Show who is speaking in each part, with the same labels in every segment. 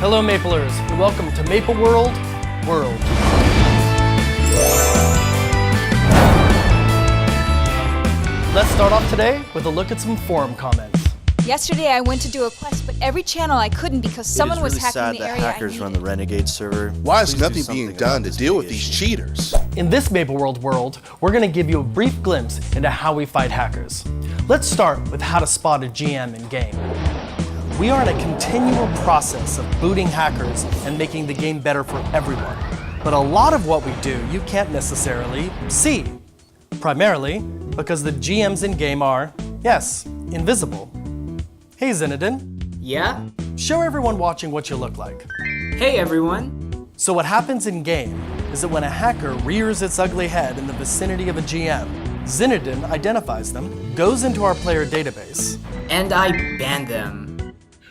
Speaker 1: Hello Maplers, and welcome to MapleWorld World. Let's start off today with a look at some forum comments.
Speaker 2: Yesterday I went to do a quest, but every channel I couldn't because someone was hacking the area.
Speaker 3: It is really sad that hackers run the Renegade server.
Speaker 4: Why is nothing being done to deal with these cheaters?
Speaker 1: In this MapleWorld World, we're going to give you a brief glimpse into how we fight hackers. Let's start with how to spot a GM in game. We are in a continual process of booting hackers and making the game better for everyone. But a lot of what we do you can't necessarily see. Primarily because the GMs in game are, yes, invisible. Hey Zinedine.
Speaker 5: Yeah?
Speaker 1: Show everyone watching what you look like.
Speaker 5: Hey everyone.
Speaker 1: So what happens in game is that when a hacker rears its ugly head in the vicinity of a GM, Zinedine identifies them, goes into our player database,
Speaker 5: and I ban them.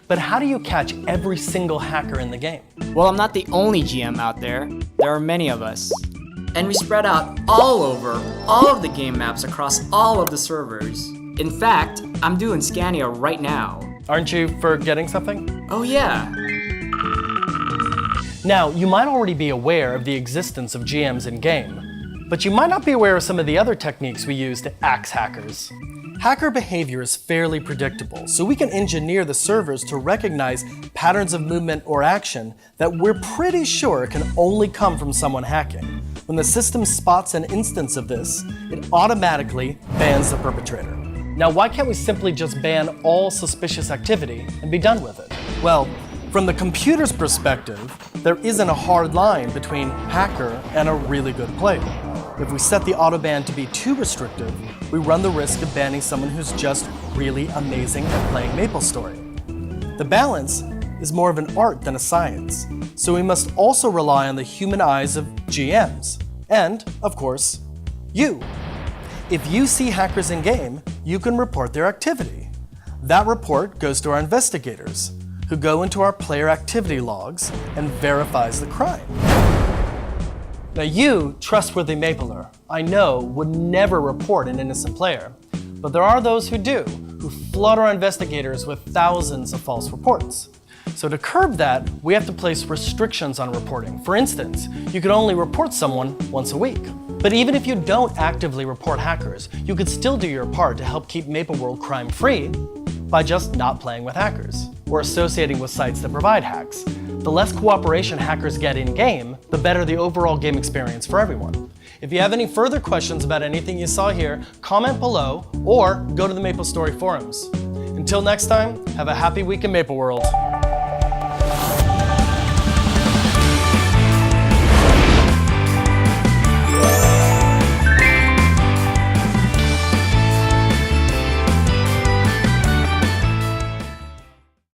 Speaker 1: But how do you catch every single hacker in the game?
Speaker 5: Well, I'm not the only GM out there. There are many of us. And we spread out all over all of the game maps across all of the servers. In fact, I'm doing Scania right now.
Speaker 1: Aren't you forgetting something?
Speaker 5: Oh yeah.
Speaker 1: Now, you might already be aware of the existence of GMs in game, but you might not be aware of some of the other techniques we use to axe hackers. Hacker behavior is fairly predictable, so we can engineer the servers to recognize patterns of movement or action that we're pretty sure can only come from someone hacking. When the system spots an instance of this, it automatically bans the perpetrator. Now, why can't we simply just ban all suspicious activity and be done with it? Well, from the computer's perspective, there isn't a hard line between hacker and a really good player. If we set the auto ban to be too restrictive, we run the risk of banning someone who's just really amazing at playing MapleStory. The balance is more of an art than a science, so we must also rely on the human eyes of GMs, and, of course, you. If you see hackers in game, you can report their activity. That report goes to our investigators, who go into our player activity logs and verifies the crime. Now you, trustworthy Mapler, I know would never report an innocent player, but there are those who do, who flood our investigators with thousands of false reports. So to curb that, we have to place restrictions on reporting. For instance, you can only report someone once a week. But even if you don't actively report hackers, you could still do your part to help keep MapleWorld crime-free by just not playing with hackers or associating with sites that provide hacks. The less cooperation hackers get in-game, the better the overall game experience for everyone. If you have any further questions about anything you saw here, comment below or go to the MapleStory forums. Until next time, have a happy week in MapleWorld.